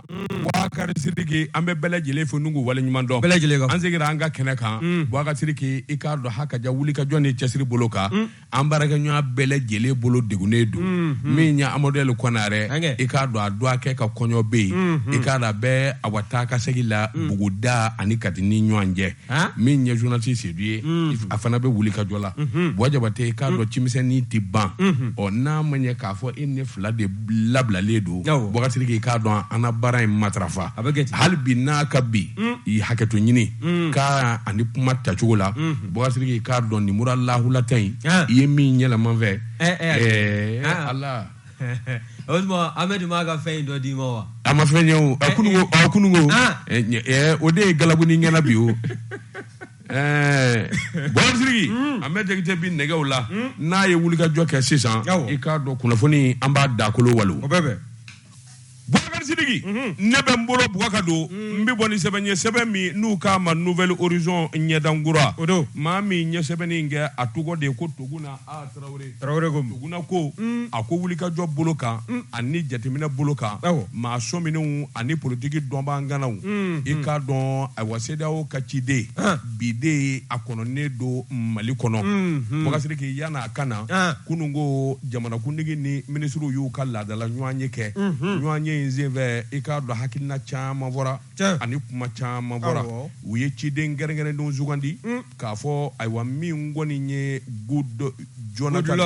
Boubacar Sidiki an bɛ bɛɛ lajɛlen fo n'u wale ɲuman dɔn. Bɛɛ lajɛlen an seginna an ka kɛnɛ kan Boubacar Sidiki i k'a dɔn hakaja wulikajɔ ni cɛsiri bolo kan an baarakɛɲɔgɔn bɛɛ lajɛlen bolo degunnen don min ye Amadou El Konaré i k'a dɔn a dɔgɔkɛ ka kɔɲɔ bɛ yen i k'a dɔn a bɛ a wa taa ka segin la Buguda ani Kati ni ɲɔgɔn cɛ min ye journaliste Seydou ye a fana bɛ wulikajɔ la Boua Diabaté i k'a dɔn cimisɛnnin tɛ ban n'a ma ɲɛ k'a fɔ e ne fila de labilalen don Boubacar Sidiki i k'a dɔn an na baara in matarafa hali bi n'a ka bi i hakɛto ɲini k'a ani kuma tacogo la Boubacar Sidiki i k'a dɔn nin mura lahulata in i ye min yɛlɛma fɛ Allah Osmo Ahmed ma ka fɛn dɔ di ma wa a ma fɛn ye o kunungo o de ye galabuni ɲɛna bi o Boubacar Sidiki an bɛ Jakite bi nɛgɛw la n'a ye wulikajɔ kɛ sisan i k'a dɔn kunnafoni an b'a dakolo walo Boubacar Sidiki ne bɛ n bolo Boubacar don n bɛ bɔ ni sɛbɛn ye sɛbɛn min n'u k'a ma Nouvelle Horizon ɲɛdankura maa min ɲɛ sɛbɛnnin kɛ a tɔgɔ de ye ko Toguna A Tarawele ko Toguna ko a ko wulikajɔ bolo kan ani jateminɛ bolo kan maa sɔminenw ani politiki dɔnbaganaw i k'a dɔn ayiwa CEDEAO ka ciden bi de a kɔnɔnen don Mali kɔnɔ Boubacar Sidiki yan'a ka na kunungo jamanakuntigi ni ministres y'u ka laadala ɲɔgɔn ye kɛ ɲɔgɔn ye in senfɛ i k'a dɔn hakilina caman fɔra ani kuma caman fɔra u ye ciden gɛrɛngɛrɛndenw sugandi k'a fɔ ayiwa min kɔni ye Jonathan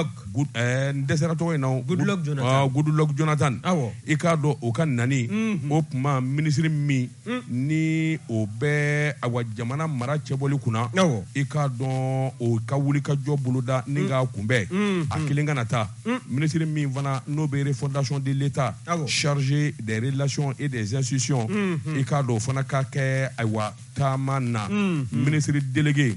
n dɛsɛra tɔgɔ in na Goodluck Jonathan i k'a dɔn o ka nani o tuma minisiri min ni o bɛ ayiwa jamana mara cɛbɔli kunna i k'a dɔn o ka wulikajɔ boloda ni k'a kunbɛn a kelen kana taa minisiri min fana n'o bɛ refondation de l'État chargé des relations et des institutions i k'a dɔn o fana ka kɛ ayiwa taama na ministre délégué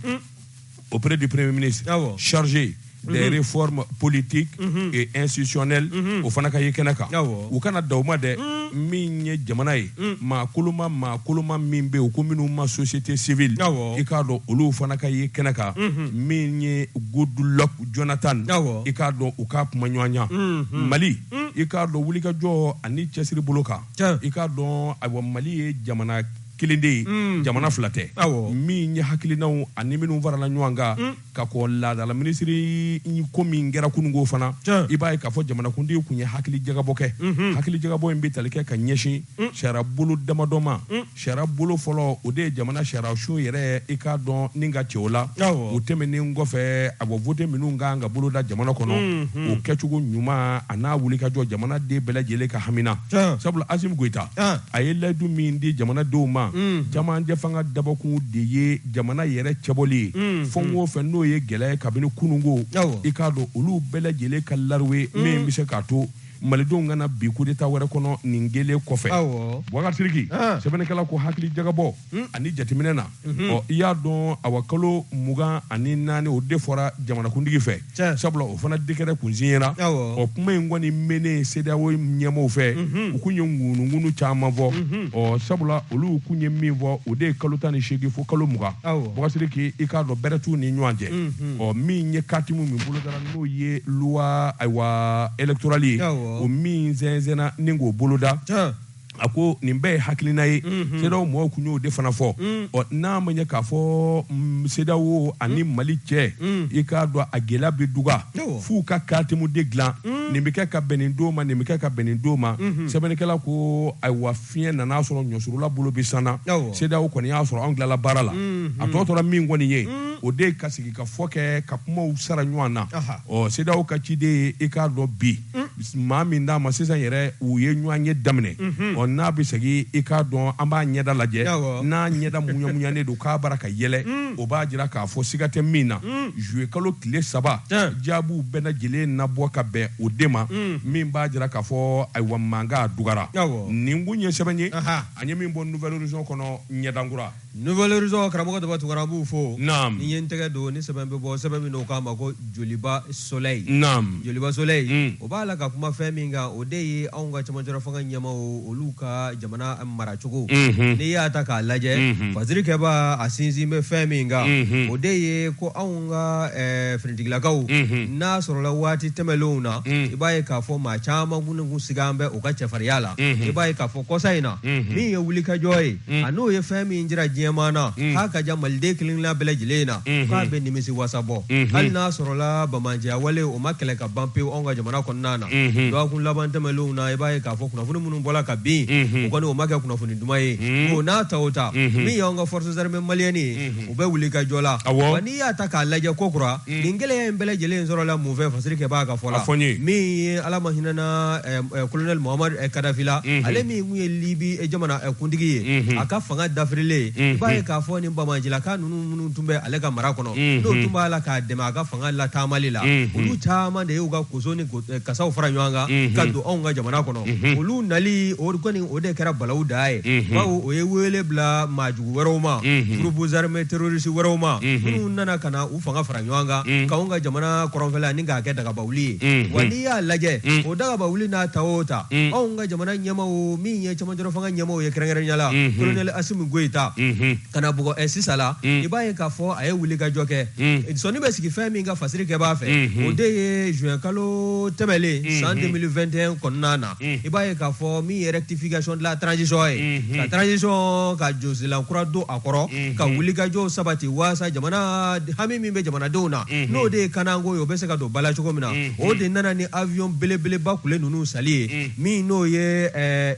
auprès du premier ministre chargé des réformes politiques et institutionnelles o fana ka ye kɛnɛ kan u kana da o ma dɛ min ye jamana ye maa koloma min bɛ u ko minnu ma société civile i k'a dɔn olu fana ka ye kɛnɛ kan min ye Goodluck Jonathan i k'a dɔn u k'a kuma ɲɔgɔnya Mali i k'a dɔn wulikajɔ ani cɛsiri bolo kan i k'a dɔn ayiwa Mali ye jamana kelen de ye jamana fila tɛ min ye hakilinaw ani minnu farala ɲɔgɔn kan ka kɔ laadala minisiri ko min kɛra kunungo fana i b'a ye k'a fɔ jamanakuntigi kun ye hakili jagabɔ kɛ hakili jagabɔ in bɛ tali kɛ ka ɲɛsin sariya bolo damadɔ ma sariya bolo fɔlɔ o de ye jamana sariya sun yɛrɛ i k'a dɔn ni ka cɛ o la o tɛmɛnen kɔfɛ a bɔ vote minnu kan ka boloda jamana kɔnɔ o kɛcogo ɲuman a n'a wulikajɔ jamana den bɛɛ lajɛlen ka hamina sabula Assimi Goïta a ye layidu min di jamanadenw ma jamajɛ fanga dabɔkun de ye jamana yɛrɛ cɛbɔli ye fɛn o fɛn n'o ye gɛlɛya kabini kunungo i k'a dɔn olu bɛɛ lajɛlen ka lariwe min bɛ se k'a to malidenw kana bi coup d'état wɛrɛ kɔnɔ nin gelen kɔfɛ Boubacar Sidiki sɛbɛnnikɛla ko hakili jagabɔ ani jateminɛ na i y'a dɔn awa kalo 24 o de fɔra jamanakuntigi fɛ sabula o fana décret kun signera kuma in kɔni mɛnen CEDEAO ɲɛmɔgɔw fɛ u kun ye ŋunuŋunu caman fɔ sabula olu kun ye min fɔ o de ye kalo 18 fo kalo 20 Boubacar Sidiki i k'a dɔn bɛrɛ t'u ni ɲɔgɔn cɛ min ye katimu min bolodara n'o ye loi ayiwa électorale ye o min zɛnzɛnna ni k'o boloda a ko nin bɛɛ ye hakilina ye CEDEAO mɔgɔw kun y'o de fana fɔ n'a ma ɲɛ k'a fɔ CEDEAO ani Mali cɛ i k'a dɔn a gɛlɛya bɛ duga f'u ka katimu de dilan nin bɛ kɛ ka bɛn nin don ma nin bɛ kɛ ka bɛn nin don ma sɛbɛnnikɛla ko ayiwa fiɲɛ nan'a sɔrɔ ɲɔsurula bolo bi sanna CEDEAO kɔni y'a sɔrɔ anw tilala baara la a tɔ tora min kɔni ye o de ka sigi ka fɔ kɛ ka kumaw sara ɲɔgɔn na CEDEAO ka ciden i k'a dɔn bi maa min d'a ma sisan yɛrɛ u ye ɲɔgɔn ye daminɛ n'a bɛ segin i k'a dɔn an b'a ɲɛda lajɛ n'a ɲɛda muɲamuɲanen don k'a bara ka yɛlɛ o b'a jira k'a fɔ siga tɛ min na juillet kalo tile 3 jaabiw bɛɛ lajɛlen nabɔ ka bɛn o de ma min b'a jira k'a fɔ ayiwa mankan dugara nin kun ye sɛbɛn ye an ye min bɔ Nouvelle Horizon kɔnɔ ɲɛdankura Nouvelle horizon karamɔgɔ daba tungara b'u fo. Naam. Ni ye n tɛgɛ don ni sɛbɛn bɛ bɔ sɛbɛn min n'o k'a ma ko Joliba Soleil. Naam. Joliba Soleil. O b'a la ka kuma fɛn min kan o de ye anw ka cɛmancɛ fanga ɲɛmaaw olu ka jamana maracogo. N'i y'a ta k'a lajɛ Faziri Kɛba a sinsin bɛ fɛn min kan o de ye ko anw ka finitigilakaw n'a sɔrɔla waati tɛmɛlenw na i b'a ye k'a fɔ maa caman kun sigi an bɛ u ka cɛfarinya la i b'a ye k'a fɔ kɔsa in na min ye wulikajɔ ye a n'o ye fɛn min jira diɲɛmaa na k'a ka ja maliden kelen-kelenna bɛɛ lajɛlen na k'a bɛ nimisi wasa bɔ hali n'a sɔrɔla bamanjɛya wale o ma kɛlɛ ka ban pewu anw ka jamana kɔnɔna na dɔgɔkun laban tɛmɛlenw na i b'a ye k'a fɔ kunnafoni minnu bɔla ka bin o kɔni o ma kɛ kunnafoni duman ye o n'a ta o ta min ye anw ka forces armées maliennes ye u bɛ wulikajɔ la wa n'i y'a ta k'a lajɛ ko kura nin gɛlɛya in bɛɛ lajɛlen sɔrɔla mun fɛ Faziri Kɛba ka fɔ la min ye ala ma hinɛna colonel Muhammad Kadafi la ale min kun ye Libi jamana kuntigi ye a ka fanga dafirilen i b'a ye k'a fɔ nin bamanjilaka ninnu minnu tun bɛ ale ka mara kɔnɔ n'o tun b'a la k'a dɛmɛ a ka fanga lataamali la olu caman de y'u ka koso ni kasaw fara ɲɔgɔn kan ka don anw ka jamana kɔnɔ olu nali o kɔni o de kɛra balawu da ye bawo o ye wele bila maajugu wɛrɛw ma groupes armés terroristes wɛrɛw ma minnu nana ka na u fanga fara ɲɔgɔn kan k'anw ka jamana kɔrɔnfɛla ni k'a kɛ dagabawuli ye wa n'i y'a lajɛ o dagabawuli n'a ta o ta anw ka jamana ɲɛmaaw min ye cɛmancɛ fanga ɲɛmaaw ye kɛrɛnkɛrɛnnenya la colonel Assimi Goïta ka na bugɔ sisan la i b'a ye k'a fɔ a ye wulikajɔ kɛ sɔnni bɛ sigi fɛn min ka Faziri Kɛba fɛ o de ye juin kalo tɛmɛlen san 2021 kɔnɔna na i b'a ye k'a fɔ min ye rectification de la transition ye ka transition ka josilan kura don a kɔrɔ ka wulikajɔ sabati waasa jamana hami min bɛ jamanadenw na n'o de ye kananko ye o bɛ se ka don bala cogo min na o de nana ni avion belebeleba kule ninnu sali ye min n'o ye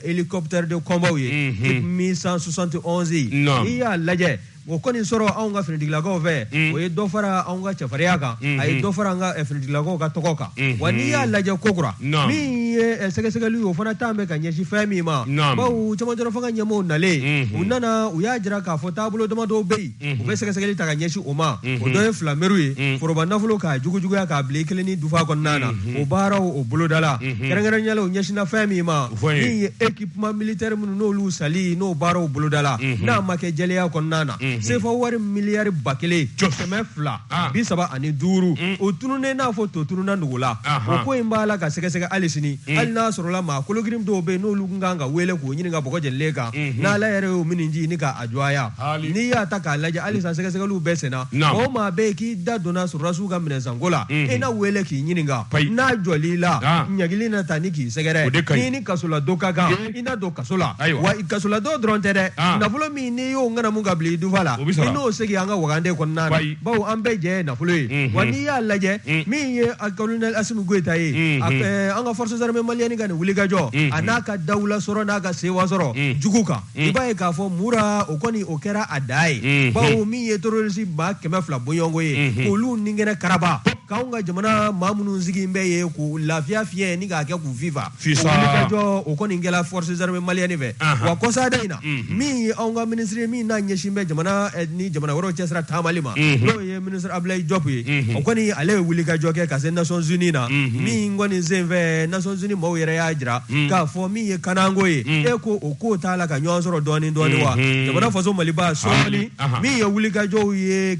hélicoptère de combat ye 1171 n'i y'a lajɛ o kɔni sɔrɔ anw ka finitigilakaw fɛ o ye dɔ fara anw ka cɛfarinya kan a ye dɔ fara an ka finitigilakaw ka tɔgɔ kan wa n'i y'a lajɛ kokura min ye sɛgɛsɛgɛli o fana t'an bɛ ka ɲɛsin fɛn min ma bawo cɛmancɛ fanga ɲɛmaaw nalen u nana u y'a jira k'a fɔ taabolo damadɔw bɛ yen u bɛ sɛgɛsɛgɛli ta ka ɲɛsin o ma o dɔ ye filamɛriw ye foroba nafolo k'a jugujuguya k'a bila i kelen ni dufa kɔnɔna na o baaraw o bolodala kɛrɛnkɛrɛnnenya la o ɲɛsinna fɛn min ma min ye équipement militaire minnu n'olu sali n'o baaraw bolodala n'a ma kɛ jɛlenya kɔnɔna na sefa wari miliyari 1,235 o tununnen n'a fɔ to tununna nugu la o ko in b'a la ka sɛgɛsɛgɛ hali sini hali n'a sɔrɔla maa kologirin dɔw bɛ yen n'olu kun kan ka wele k'o ɲini ka bɔgɔ jɛlilen kan n'ala yɛrɛ y'o minin ji ni k'a jɔya n'i y'a ta k'a lajɛ hali sa sɛgɛsɛgɛliw bɛɛ senna o maa bɛ yen k'i da donna sɔrɔdasiw ka minɛnsanko la i na wele k'i ɲininka n'a jɔl'i la ɲagili na ta ni k'i sɛgɛrɛ n'i ni kasoladon ka kan i na don kaso la wa kasoladon dɔrɔn tɛ dɛ nafolo min n'i y'o ŋanamu ka bila i dufa la i n'o segi an ka wagande kɔnɔna na bawo an bɛɛ jɛ ye nafolo ye wa n'i y'a lajɛ min ye colonel Assimi Goïta ye an ka forces armées maliennes ka nin wulikajɔ a n'a ka dawula sɔrɔ n'a ka sewa sɔrɔ jugu kan i b'a ye k'a fɔ mura o kɔni o kɛra a da ye bawo min ye terroriste 200 bɔɲɔgɔnko ye k'olu ninkɛnɛ karaba k'anw ka jamana maa minnu sigi bɛ ye k'u lafiya fiyɛ ni k'a kɛ k'u fifa wulikajɔ o kɔni kɛra forces armées maliennes fɛ wa kɔsada in na min ye anw ka ministre min n'a ɲɛsin bɛ jamana ni jamana wɛrɛw cɛsira taamali ma n'o ye ministre Abdoulaye Diop ye o kɔni ale ye wulikajɔ kɛ ka se Nations Unies na min kɔni sen fɛ Nations Unies maaw yɛrɛ y'a jira k'a fɔ min ye kananko ye e ko o ko t'a la ka ɲɔgɔn sɔrɔ dɔɔni dɔɔni wa jamana faso Maliba sɔɔni min ye wulikajɔw ye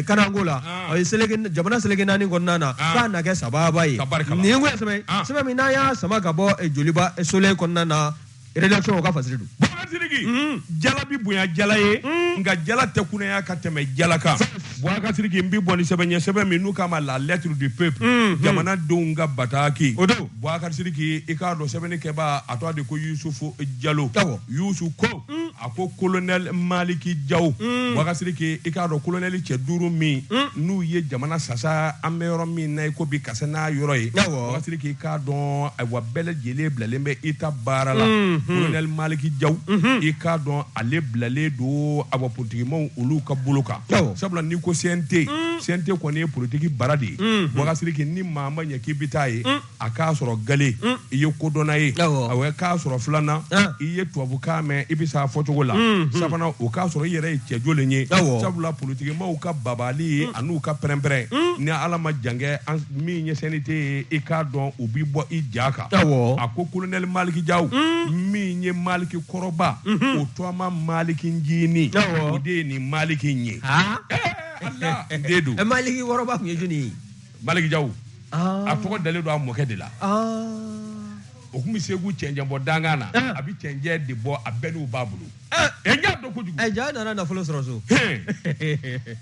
kananko la o ye jamana seleke naani kɔnɔna na k'a na kɛ sababa ye nin ko sɛbɛn min n'a y'a sama ka bɔ Joliba Soleil kɔnɔna na rédaction o ka Faziri don Sidiki jala bi bonya jala ye nka jala tɛ kunaya ka tɛmɛ jala kan Boubacar Sidiki n bi bɔ ni sɛbɛn ye sɛbɛn min n'u k'a ma la lettre du peuple jamanadenw ka bataki o don Boubacar Sidiki i k'a dɔn sɛbɛnni kɛbaa a tɔgɔ de ko Yusufu Jalo Yusu ko a ko colonel Maliki Jaw Boubacar Sidiki i k'a dɔn colonel cɛ 5 min n'u ye jamana sasa an bɛ yɔrɔ min na i ko bi kasa n'a yɔrɔ ye Boubacar Sidiki i k'a dɔn ayiwa bɛɛ lajɛlen bilalen bɛ État baara la colonel Maliki Jaw i k'a dɔn ale bilalen don awa politikimaw olu ka bolo kan sabula ni ko CNT CNT kɔni ye politique bara de ye Boubacar ni maa ma ɲɛ k'i bi taa ye a k'a sɔrɔ gale i ye kodɔnna ye awɔ k'a sɔrɔ filanan i ye tubabukan mɛn i bɛ s'a fɔcogo la sabanan o k'a sɔrɔ i yɛrɛ ye cɛ jolen ye sabula politique maaw ka babali ye an'u ka pɛrɛn-pɛrɛn ni Ala ma jan kɛ min ye CNT ye i k'a dɔn u bi bɔ i ja kan a ko colonel Maliki Diaw min ye Maliki kɔrɔba o tɔma Maliki Njini o de ye nin Maliki ye Allah ndedu Maliki kɔrɔba kun ye jɔni ye Maliki Diaw a tɔgɔ dalen don a mɔkɛ de la o kun bɛ Segu cɛncɛn bɔ dangan na a bɛ cɛncɛn de bɔ a bɛɛ n'u b'a bolo e ɲa dɔn kojugu ja nana nafolo sɔrɔ so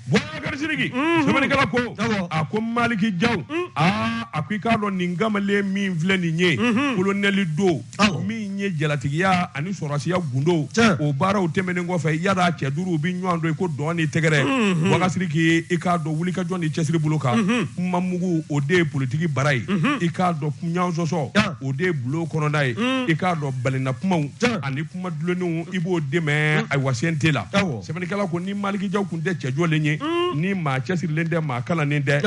Boubacar Sidiki sɛbɛnnikɛla ko a ko Maliki Diaw a ko i k'a dɔn nin kamalen min filɛ nin ye colonel do min ye jalatigiya ani sɔrɔsiya gundo o baaraw tɛmɛnen kɔfɛ yada cɛ duuru bi ɲɔgɔn dɔn i ko dɔn ni tɛgɛrɛ Boubacar Sidiki i k'a dɔn wulikajɔ ni cɛsiri bolo kan kuma mugu o de ye politique bara ye i k'a dɔn ɲɔgɔn sɔsɔ o de ye bulo kɔnɔna ye i k'a dɔn balinna kumaw ani kuma dulonniw i b'o dɛmɛ ayiwa CNT la sɛbɛnnikɛla ko ni Maliki Diaw kun tɛ cɛ jɔlen ye ni maa cɛsirilen tɛ maa kalannen tɛ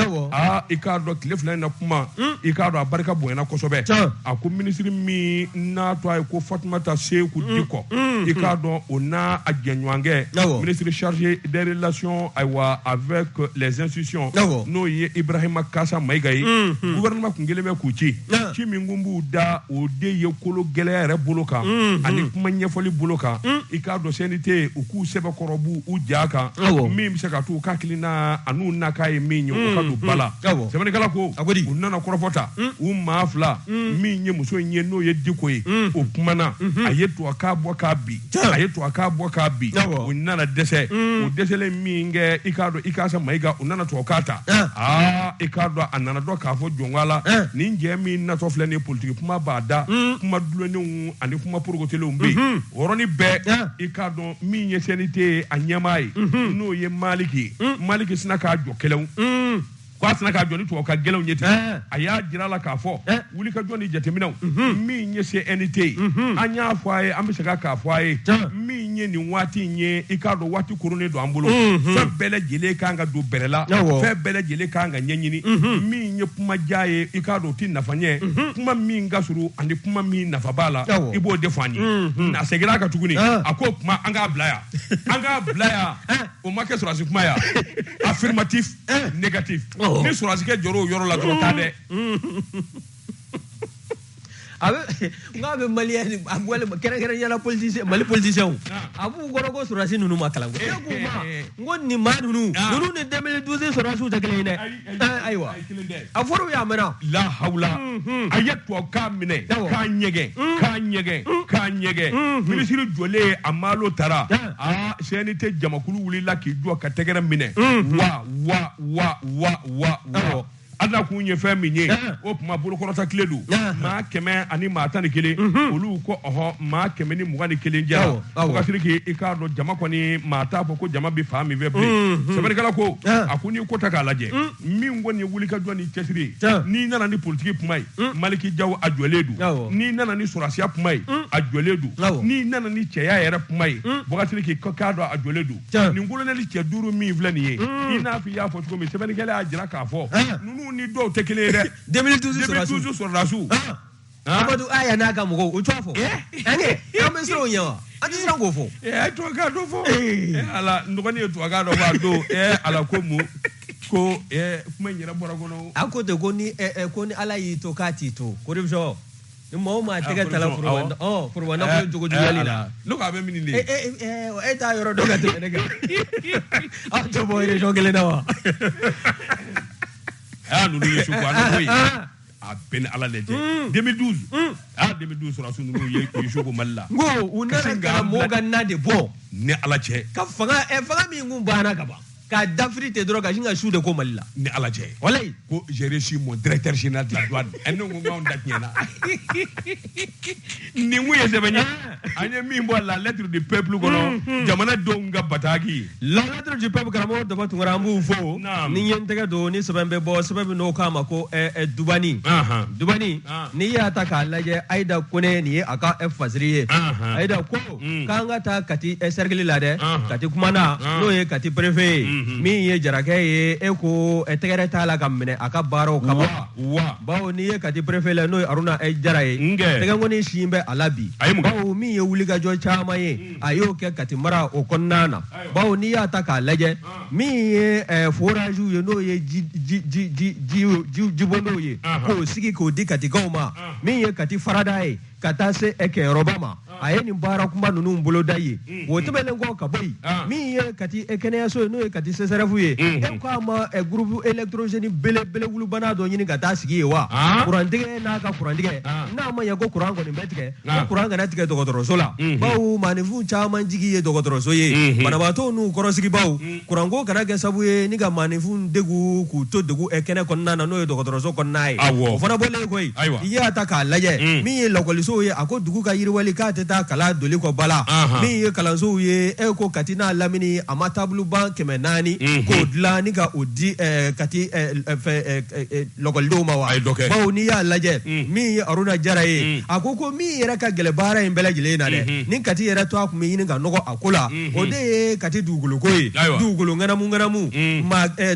i k'a dɔn tile fila in na kuma i k'a dɔn a barika bonyana kosɛbɛ a ko ministre min n'a tɔ a ye ko Fatumata Seku Diko i k'a dɔn o n'a a jɛɲɔgɔnkɛ ministre chargé des relations ayiwa avec les institutions n'o ye Ibrahima Kasa Mayiga ye gouvernement kun kelen bɛ k'u ci min kun b'u da o de ye kolo gɛlɛya yɛrɛ bolo kan ani kuma ɲɛfɔli bolo kan i k'a dɔn CNT u k'u sɛbɛkɔrɔbu u ja kan min bɛ se ka to u ka hakilina an'u na k'a ye min ye u ka don ba la sɛbɛnnikɛla ko u nana kɔrɔfɔta u maa fila min ye muso in ye n'o ye Diko ye o kumana a ye to a k'a bɔ k'a bi a ye to a k'a bɔ k'a bi u nana dɛsɛ o dɛsɛlen min kɛ i k'a dɔn i k'a sɔn Mayiga u nana to a k'a ta i k'a dɔn a nana dɔn k'a fɔ jɔnwa la nin jɛ min natɔ filɛ nin politique kuma b'a da kuma dulonnenw ani kuma porokotelenw bɛ yen o yɔrɔnin bɛɛ i k'a dɔn min ye CNT a ɲɛmaa ye n'o ye Maliki Maliki sina k'a jɔ kɛlɛw ko a sina k'a jɔ ni tubabu ka gɛlɛnw ye ten a y'a jira la k'a fɔ wulikajɔ ni jateminɛw min ye CNT ye an y'a fɔ a ye an bɛ se k'a fɔ a ye min ye nin waati in ye i k'a dɔn waati koronnen don an bolo fɛn bɛɛ lajɛlen kan ka don bɛrɛ la fɛn bɛɛ lajɛlen kan ka ɲɛɲini min ye kuma diya ye i k'a dɔn o tɛ nafa ɲɛ kuma min ka surun ani kuma min nafa b'a la i b'o de fɔ an ye a seginna a kan tuguni a ko kuma an k'a bila yan o ma kɛ sɔrɔdasi kuma yan affirmatif négatif ni sɔrɔdasikɛ jɔr'o yɔrɔ la dɔrɔn t'a dɛ n'a bɛ maliyɛn kɛrɛnkɛrɛnnenya politicien Mali politicien a b'u kɔrɔ ko sɔrɔdasi ninnu ma kalan n ko nin maa ninnu ni 2012 sɔrɔdasiw tɛ kelen ye dɛ ayiwa a fɔra u ye a mɛnna la hawla a ye tubabukan minɛ k'a ɲɛgɛn minisiri jɔlen a maalo taara CNT jamakulu wulila k'i jɔ ka tɛgɛrɛ minɛ wa Ala kun ye fɛn min ye o kuma bolokɔrɔta tile don maa 100 ani maa 11 olu ko maa 100 ni 21 jara Boubacar Sidiki i k'a dɔn jama kɔni maa t'a fɔ ko jama bi fa min fɛ bilen sɛbɛnnikɛla ko a ko n'i ko ta k'a lajɛ min kɔni ye wulikajɔ ni cɛsiri ye n'i nana ni politique kuma ye Maliki Diaw a jɔlen don n'i nana ni sɔrɔsiya kuma ye a jɔlen don n'i nana ni cɛya yɛrɛ kuma ye Boubacar Sidiki k'a dɔn a jɔlen don nin colonel cɛ 5 min filɛ nin ye i n'a fɔ i y'a fɔ cogo min sɛbɛnnikɛla y'a jira k'a fɔ ninnu ni dɔw tɛ kelen ye dɛ 2012 sɔrɔdasiw Amadu aya n'a ka mɔgɔw o t'a fɔ an bɛ siran o ɲɛ wa an tɛ siran k'o fɔ tubabukan dɔ fɔ ala n dɔgɔnin ye tubabukan dɔ fɔ a don ala ko mun ko kuma in yɛrɛ bɔra kɔnɔ a ko ten ko ni ala y'i to k'a t'i to ko de bɛ sɔn ni maa o maa tɛgɛ tala foroba nafolo jogo juguyali la ne ko a bɛ min de e t'a yɔrɔ dɔn ka tɛmɛ ne kan aw tɛ bɔ région kelen na wa ninnu ye su ko a n'o ye a bɛɛ ni ala lajɛ 2012 sɔrɔdasiw ninnu ye su ko Mali la n ko u nana ka mɔgɔw ka na de bɔ ni ala cɛ ka fanga min kun banna ka ban k'a dafiri ten dɔrɔn ka sin ka su de ko Mali la ni ala cɛ walayi ko j'ai reçu mon directeur général de la douane ne ko n k'anw da tiɲɛna nin kun ye sɛbɛn ye an ye min bɔ la lettre du peuple kɔnɔ jamana denw ka bataki la lettre du peuple karamɔgɔ Daba Tunkara an b'u fo ni ye n tɛgɛ don ni sɛbɛn bɛ bɔ sɛbɛn min n'o k'a ma ko Dubani Dubani n'i y'a ta k'a lajɛ Ayida Kone nin ye a ka fasiri ye Ayida ko k'an ka taa Kati cercle la dɛ Kati kumana n'o ye Kati préfet ye min ye Jarakɛ ye e ko tɛgɛrɛ t'a la ka minɛ a ka baaraw kama bawo n'i ye Kati préfet la n'o ye Aruna Jara ye tɛgɛnkɔni sin bɛ a la bi bawo min ye wulikajɔ caman ye a y'o kɛ Kati mara o kɔnɔna na bawo n'i y'a ta k'a lajɛ min ye forage ye n'o ye jibɔndɔw ye k'o sigi k'o di Katikaw ma min ye Kati farada ye ka taa se kɛyɔrɔba ma a ye nin baara kuma ninnu boloda ye o tɛmɛnen kɔ ka bɔ yen min ye Kati kɛnɛyaso ye n'o ye Kati CSRF ye e k'a ma groupe électrogène belebele wulubana dɔ ɲini ka taa sigi ye wa kurantigɛ n'a ka kurantigɛ n'a ma ɲɛ ko kuran kɔni bɛ tigɛ ko kuran kana tigɛ dɔgɔtɔrɔso la bawo maaninfin caman jigi ye dɔgɔtɔrɔso ye banabaatɔ n'u kɔrɔsigibaw kuranko kana kɛ sabu ye ni ka maaninfin degu k'u to degu kɛnɛ kɔnɔna na n'o ye dɔgɔtɔrɔso kɔnɔna ye o fana bɔlen koyi i y'a ta k'a lajɛ min ye lakɔliso ye a ko dugu ka yiriwali k'a tɛ taa kala doli kɔ bala min ye kalansow ye e ko Kati n'a lamini a ma taaboloban 400 k'o dilan ni ka o di Kati lakɔlidenw ma wa bawo n'i y'a lajɛ min ye Aruna Jara ye a ko min yɛrɛ ka gɛlɛ baara in bɛɛ lajɛlen na dɛ ni Kati yɛrɛ to a kun bɛ ɲini ka nɔgɔ a ko la o de ye Kati dugukoloko ye dugukolo ŋanamu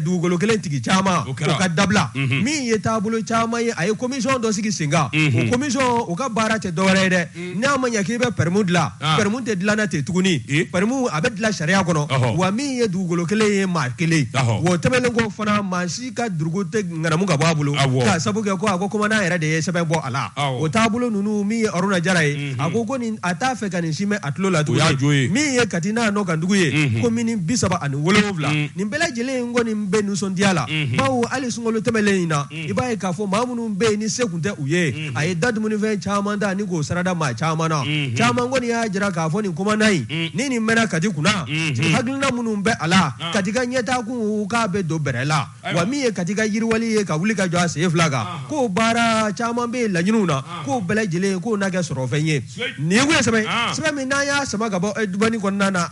dugukolo kelen tigi caman o ka dabila min ye taabolo caman ye a ye commission dɔ sigi sen kan o commission o ka baara tɛ dɔwɛrɛ ye dɛ n'a ma ɲɛ k'i bɛ permis dilan permis tɛ dilan na ten tuguni permis a bɛ dilan sariya kɔnɔ wa min ye dugukolo kelen ye maa kelen wa tɛmɛnen kɔ fana maa si ka dugu tɛ ŋanamu ka bɔ a bolo k'a sabu kɛ ko a ko commandant yɛrɛ de ye sɛbɛn bɔ a la o taabolo ninnu min ye Aruna Jara ye a ko nin a t'a fɛ ka nin si mɛn a tulo la tuguni min ye Kati n'a nɔ kan dugu ye commune 37 nin bɛɛ lajɛlen kɔni bɛ nisɔndiya la bawo hali sunkalo tɛmɛlen in na i b'a ye k'a fɔ maa minnu bɛ yen ni se tun tɛ u ye a ye da dumunifɛn caman ta ni k'o sarada maa caman na caman kɔni y'a jira k'a fɔ nin commandant in ni nin mɛnna Kati kunna hakilina minnu bɛ a la Kati ka ɲɛtakun k'a bɛ don bɛrɛ la wa min ye Kati ka yiriwali ye ka wuli ka jɔ a sen fila kan k'o baara caman bɛ laɲiniw na k'o bɛɛ lajɛlen k'o n'a kɛ sɔrɔfɛn ye nin ye kun ye sɛbɛn min n'an y'a sama ka bɔ Dubani kɔnɔna na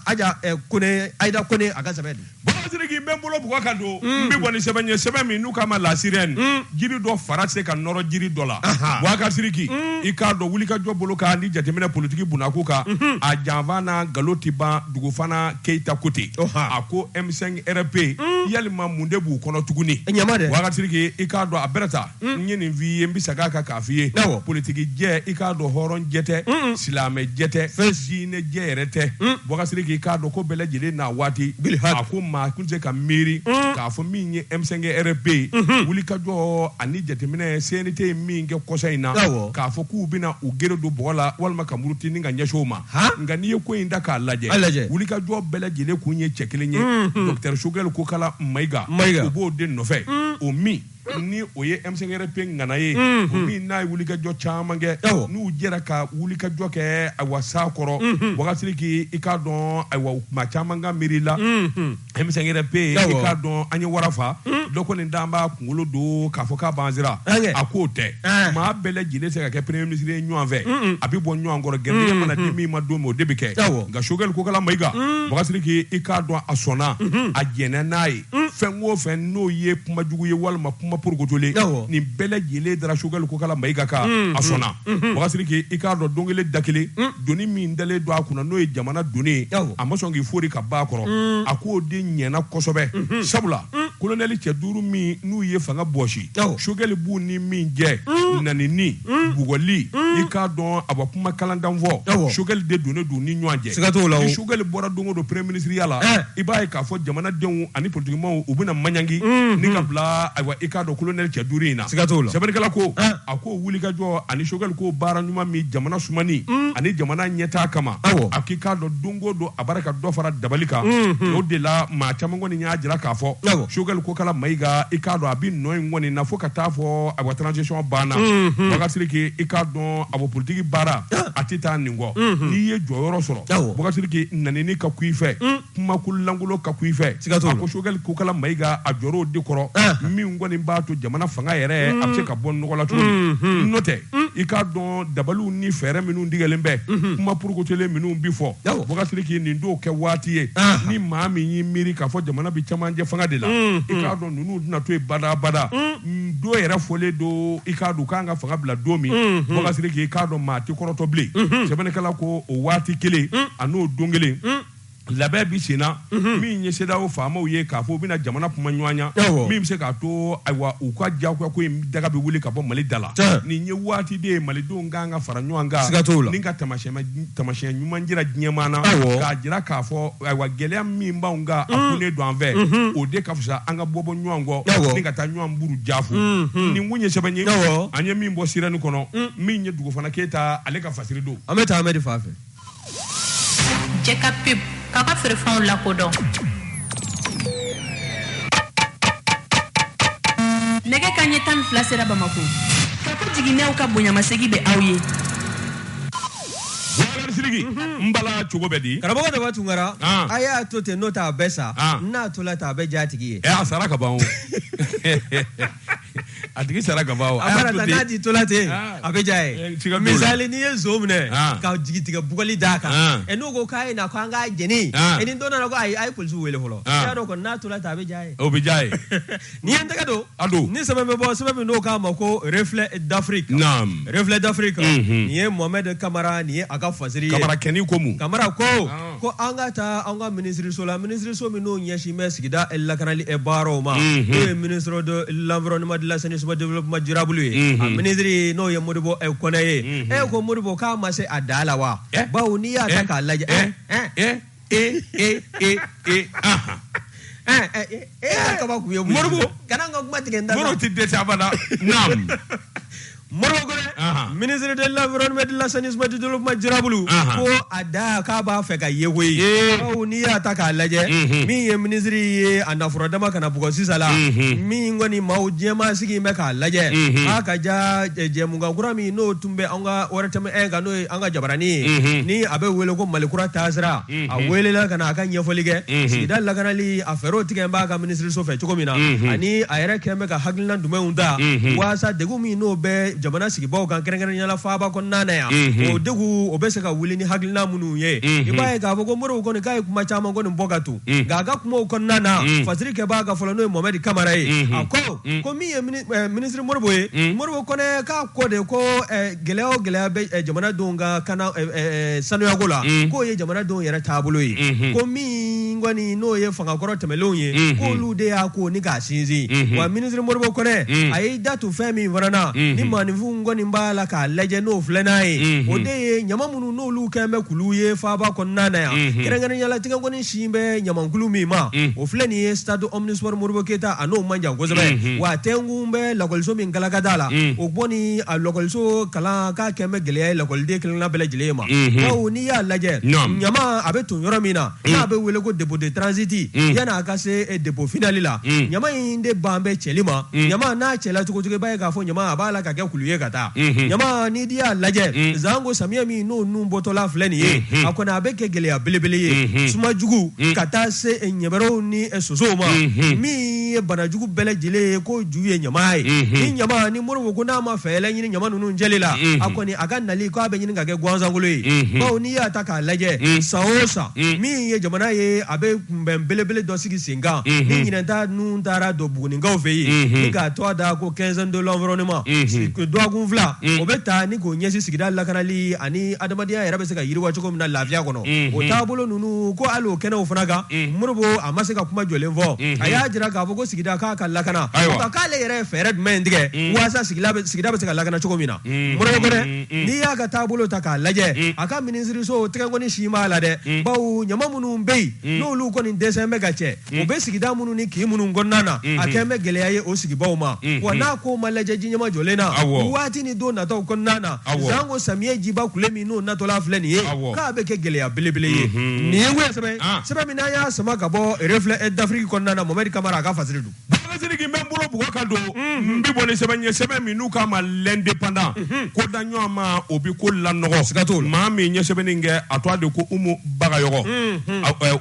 Ayida Kone a ka sɛbɛn Siriki n bɛ n bolo bugɔ ka don n bɛ bɔ ni sɛbɛn ye sɛbɛn min n'u k'a ma la sirène jiri dɔ fara se ka nɔrɔ jiri dɔ la Boubacar Sidiki i k'a dɔn wulikajɔ bolo kan ni jateminɛ politique bunako kan a janfa n'a nkalon tɛ ban Dugufana Keyita ko ten a ko M5 RP yalima mun de b'u kɔnɔ tuguni Boubacar Sidiki i k'a dɔn a bɛrɛ ta n ye nin f'i ye n bɛ segin a kan k'a f'i ye politique jɛ i k'a dɔn hɔrɔn jɛ tɛ silamɛ jɛ tɛ diinɛ jɛ yɛrɛ tɛ Boubacar Sidiki i k'a dɔn ko bɛɛ lajɛlen n'a waati a ko maa kun tɛ ka miiri k'a fɔ min ye M5 RP wulikajɔ ani jateminɛ CNT ye min kɛ kɔsa in na k'a fɔ k'u bɛna u gere don bɔgɔ la walima ka muruti ni ka ɲɛsin o ma nka n'i ye ko in da k'a lajɛ wulikajɔ bɛɛ lajɛlen kun ye cɛ kelen ye Dr Choguel Kokala Mayiga u b'o de nɔfɛ o min ni o ye M5 RP ŋana ye o min n'a ye wulikajɔ caman kɛ n'u jɛra ka wulikajɔ kɛ ayiwa sa kɔrɔ Boubacar Sidiki i k'a dɔn ayiwa maa caman ka miiri la M5 RP i k'a dɔn an ye wara fa dɔ kɔni d'an b'a kunkolo don k'a fɔ k'a b'an sira a k'o tɛ maa bɛɛ lajɛlen se ka kɛ premier ministre ye ɲɔgɔn fɛ a bɛ bɔ ɲɔgɔn kɔrɔ gɛrɛsɛgɛ mana di min ma don min o de bɛ kɛ nka Choguel Kokala Mayiga Boubacar Sidiki i k'a dɔn a sɔnna a jɛnna n'a ye fɛn o fɛn n'o ye kuma jugu ye walima kuma porokotolen nin bɛɛ lajɛlen dara Choguel Kokala Mayiga kan a sɔnna Boubacar Sidiki i k'a dɔn don kelen da kelen doni min dalen don a kunna n'o ye jamana doni a ma sɔn k'i fori ka b'a kɔrɔ a k'o de ɲɛna kosɛbɛ sabula colonel cɛ 5 min n'u ye fanga bɔsi Choguel b'u ni min jɛ nanini bugɔli i k'a dɔn a bɛ kuma kalandan fɔ Choguel de donnen don ni ɲɔgɔn cɛ ni Choguel bɔra don o don premier ministre ya la i b'a ye k'a fɔ jamanadenw ani politikimaaw u bɛna maɲangi ni ka bila ayiwa i k'a dɔn colonel cɛ 5 in na sɛbɛnnikɛla ko a ko wulikajɔ ani Choguel ko baara ɲuman min jamana sumani ani jamana ɲɛtaa kama a k'i k'a dɔn don o don a b'a ka dɔ fara dabali kan o de la maa caman kɔni y'a jira k'a fɔ Choguel Kokala Mayiga i k'a dɔn a bɛ nɔ in kɔni na fo ka taa fɔ ayiwa transition banna Boubacar Sidiki i k'a dɔn a bɔ politique baara a tɛ taa nin kɔ n'i ye jɔyɔrɔ sɔrɔ Boubacar Sidiki nanini ka ku i fɛ kumakululankolon ka ku i fɛ a ko Choguel Kokala Mayiga a jɔr'o de kɔrɔ min kɔni b'a to jamana fanga yɛrɛ a bɛ se ka bɔ nɔgɔ la cogo min n'o tɛ i k'a dɔn dabaliw ni fɛɛrɛ minnu digɛlen bɛ kuma purukotelen minnu bi fɔ Boubacar k'i nin dɔw kɛ waati ye ni maa min y'i miiri k'a fɔ jamana bi camancɛ fanga de la i k'a dɔn ninnu tɛna to yen bada dɔw yɛrɛ fɔlen don i k'a dɔn k'an ka fanga bila don min Boubacar k'i k'a dɔn maa tɛ kɔrɔtɔ bilen sɛbɛnnikɛla ko o waati kelen a n'o don kelen labɛn bi senna min ye CEDEAO faamaw ye k'a fɔ u bɛna jamana kuma ɲɔgɔnya min bɛ se k'a to ayiwa u ka diyagoya ko in daga bɛ wuli ka bɔ Mali da la nin ye waati de ye malidenw kan ka fara ɲɔgɔn kan ni ka tamasiyɛn ɲuman jira diɲɛmaa na k'a jira k'a fɔ ayiwa gɛlɛya min b'anw kan a kunnen don an fɛ o de ka fisa an ka bɔ ɲɔgɔn kɔ ni ka taa ɲɔgɔn buru jaafu nin kun ye sɛbɛn ye an ye min bɔ sirani kɔnɔ min ye Dugufana Keyita ale ka fasiri don an bɛ taa Ahmed fan fɛ Jɛka pep k'a ka feerefɛnw lakodɔn nɛgɛ kanɲɛ 12 sera Bamako k'a fɔ jiginɛw ka bonyamasegin bɛ aw ye Sidiki mbala cogo bɛ di karamɔgɔ Daba Tunkara a y'a to ten n'o t'a bɛɛ sa n'a tola t'a bɛɛ ja tigi ye a sara ka ban o a tigi sara ka ban o a mana ta n'a di tola ten a bɛ ja ye misali n'i ye nso minɛ ka jigi tigɛ bugɔli d'a kan n'o ko k'a ye na ko an k'a jeni ni dɔ nana ko ayi a ye polisiw wele fɔlɔ i y'a dɔn kɔni n'a tola ten a bɛ ja ye o bɛ ja ye n'i ye n tɛgɛ don ni sɛbɛn bɛ bɔ sɛbɛn min n'o k'a ma ko Reflet d'Afrique Reflet d'Afrique nin ye Mohamed Kamara nin ye a ka fasiri Kamara kɛni ko mun Kamara ko an ka taa an ka minisiriso la minisiriso min n'o ɲɛsin bɛ sigida lakanali baaraw ma n'o ye ministre de l'environnement de l'assainissement développement durable ye a ministre n'o ye Modibo Konɛ ye ko Modibo k'a ma se a da la wa bawo n'i y'a ta k'a lajɛ kaba kun ye Modibo kana n ka kuma tigɛ n da Modibo tɛ dɛsɛ abada naam Modibo Konɛ ministre de l'environnement de l'assainissement du développement durable ko a da k'a b'a fɛ ka ye koyi bawo n'i y'a ta k'a lajɛ min ye ministre ye a nafolo dama kana bugɔ sisan la min kɔni maaw jɛman sigi bɛ k'a lajɛ a ka ja jɛmukan kura min n'o tun bɛ an ka ORTM kan n'o ye an ka jabarani ye ni a bɛ wele ko Malikura taasira a welela ka na a ka ɲɛfɔli kɛ sigida lakanali a fɛɛrɛw tigɛ b'a ka ministeriso fɛ cogo min na ani a yɛrɛ kɛn bɛ ka hakilina jumɛnw ta waasa degun min n'o bɛ jamana sigibaw kan kɛrɛnkɛrɛnnenya faaba kɔnɔna na yan o degun o bɛ se ka wuli ni hakilina minnu ye i b'a ye k'a fɔ ko Modibo kɔni k'a ye kuma caman kɔni bɔ ka to nka a ka kumaw kɔnɔna na fasiri kɛbaa ka fɔlɔ n'o ye Mohamed Kamara ye a ko min ye ministre Modibo ye Modibo Konɛ k'a ko de ko gɛlɛya o gɛlɛya bɛ jamanadenw ka sanuyako la k'o ye jamanadenw yɛrɛ taabolo ye ko min kɔni n'o ye fangakɔrɔ tɛmɛlenw ye k'olu de y'a ko ni k'a sinsin wa ministre Modibo Konɛ a y'i da to fɛn min fana na ni maaninfin kɔni b'a la k'a lajɛ n'o filɛ n'a ye o de ye ɲama minnu n'olu kɛn bɛ kulu ye faaba kɔnɔna na yan kɛrɛnkɛrɛnnenya tigɛ kɔni sin bɛ ɲamankulu min ma o filɛ nin ye stade omnisport Modibo Keyita a n'o man jan kosɛbɛ wa tɛnkun bɛ lakɔliso min galakada la o bɔni a lakɔliso kalan k'a kɛn bɛ gɛlɛya ye lakɔliden kelenna bɛɛ lajɛlen ma bawo n'i y'a lajɛ ɲama a bɛ ton yɔrɔ min na n'a bɛ wele ko dépôt de transit yan'a ka se dépôt finali la ɲama in de ban bɛ cɛli ma ɲama n'a cɛla cogo cogo i b'a ye k'a fɔ ɲama a b'a la ka kɛ kulu ye ka taa ɲama ni di y'a lajɛ zango samiyɛ min n'o nun bɔtɔla filɛ nin ye a kɔni a bɛ kɛ gɛlɛya belebele ye suma jugu ka taa se ɲɛbɛrɛw ni sosow ma min ye bana jugu bɛɛ lajɛlen ye ko ju ye ɲama ye ni ɲama ni Modibo ko n'a ma fɛɛrɛ ɲini ɲama ninnu jɛli la a kɔni a ka nali k'a bɛ ɲini ka kɛ gansankolo ye bawo n'i y'a ta k'a lajɛ san o san min ye jamana ye a bɛ kunbɛn belebele dɔ sigi sen kan ni ɲinɛta nun taara don Bugunikaw fɛ yen ni k'a tɔgɔ da ko 15 de l'environnement dɔgɔkun fila o bɛ ta ni k'o ɲɛsin sigida lakanali ani adamadenya yɛrɛ bɛ se ka yiriwa cogo min na lafiya kɔnɔ o taabolo ninnu ko hali o kɛnɛw fana kan Modibo a ma se ka kuma jɔlen fɔ a y'a jira k'a fɔ ko sigida k'a ka lakana ka k'ale yɛrɛ ye fɛɛrɛ jumɛn tigɛ waasa sigida bɛ se ka lakana cogo min na Modibo Konɛ n'i y'a ka taabolo ta k'a lajɛ a ka minisiriso tɛgɛnkɔni si b'a la dɛ bawo ɲama minnu bɛ yen n'olu kɔni dɛsɛ bɛ ka cɛ o bɛ sigida minnu ni kin minnu kɔnɔna na a kɛn bɛ gɛlɛya ye o sigibaw ma wa n'a ko ma lajɛ ji ɲama jɔlen na waati ni don nataw kɔnɔna na zango samiyɛ jiba kule min n'o natɔla filɛ nin ye k'a bɛ kɛ gɛlɛya belebele ye nin ye sɛbɛn min n'a y'a sama ka bɔ Reflet d'Afrique kɔnɔna na Mohamed Kamara a ka fasiri don Sidiki mbe bolo bugo ka do mbi boni sebe mi nu ka ma l'indépendant ko danyo ma obi ko la nogo ma mi nye sebe ninge atwa de ko umu bagayogo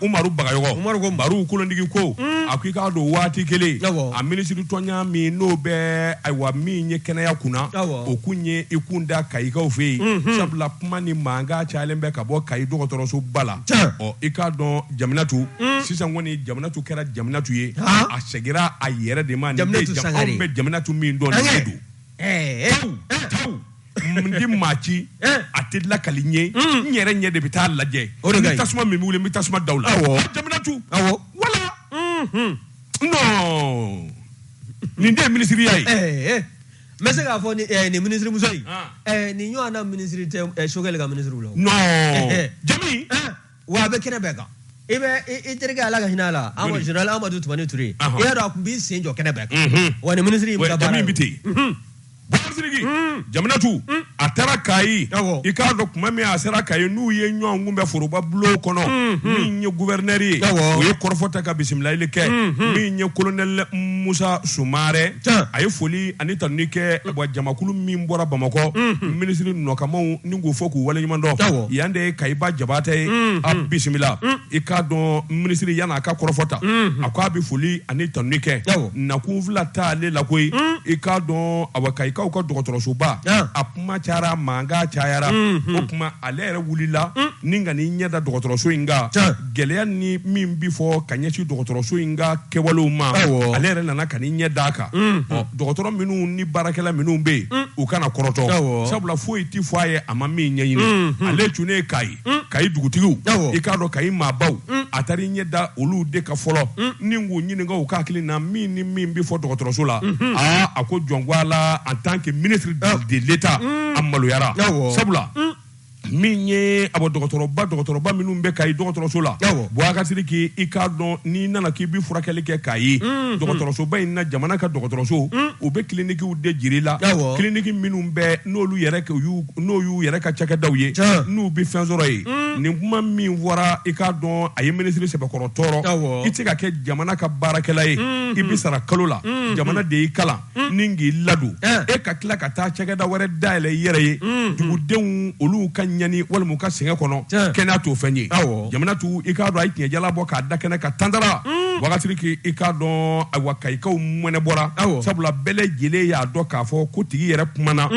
umaru bagayogo baru ko ndigi ko akika do wati kele a ministre tonya mi no be aywa mi nye kenaya kuna okunye ikunda kaika ofe sabla kuma ni manga chalembe ka bo kai do toro so bala o ikado jaminatu sisan woni jaminatu kera jaminatu ye a segira a yere de man jaminatu min don do taw ndi machi atidla kalinye nyere nye de bita laje mitasuma mimule mitasuma dawla jaminatu wala no ni de ministry yayi mese ka fo ni ministry musoi ni nyo ana ministry te shogele ga ministry ulo no jami wa be kene beka ibe iterga ala ga hinala amo general Amadou Toumani Touré ya da kumbi senjo kene beka wani ministry mu da bara jami biti Sirigi jaminatu atara kai ikado kuma me asera kai nu ye nyon ngumbe foroba blo kono mi nye gouverneur yi o ye korfota ka bismillah ile ke mi nye colonel Moussa Soumare ay foli anita nike bo jamakulu mi mbora bamako ministre nokamo ningo foku wala nyimando yande kai ba jabate a bismillah ikado ministre yana ka korfota akwa bi foli anita nike na kunvla ta le la koi ikado awakai ka ko dogotoro soba apuma chara manga chayara okuma alere wulila ninga ni nyada dogotoro so inga geleya ni mimbi fo kanyechi dogotoro so inga kewalo ma alere nana kan nyada ka dogotoro minu ni barakela minu be o kana koroto sabula fo iti fo aye amami nyanyini ale tune kai dugutigu ikado kai mabaw atari nyada olu de ka folo ningu nyininga o ka kili na mimbi fo dogotoro so la ako jongwala en tant que ministre de l'État Amadou Yara sabula minye abo dogotoro ba minnu be kay dogotoro so la bo akasiri ki ikado ni nana ki bi furakeli ke kay dogotoro so ba inna jamana ka dogotoro so o be clinique u de jirila clinique minnu be nolu yere ke yu yere ka chaka dawye nu bi fenzoro yi ni kuma min wara ikado ay ministre se bakoro toro itika ke jamana ka barakela yi ibisara kalola jamana de ikala ningi ladu e ka kila ka ta chaka da wore dale yere yi dugudenw olu ka nyani wala mu ka singa kono kena to fenye jamana tu ikado ay tinya jala bo ka dakene ka tandara wakati ki ikado awakai ka umene bora sabula bele jele ya do ka fo ko tigi yere kumana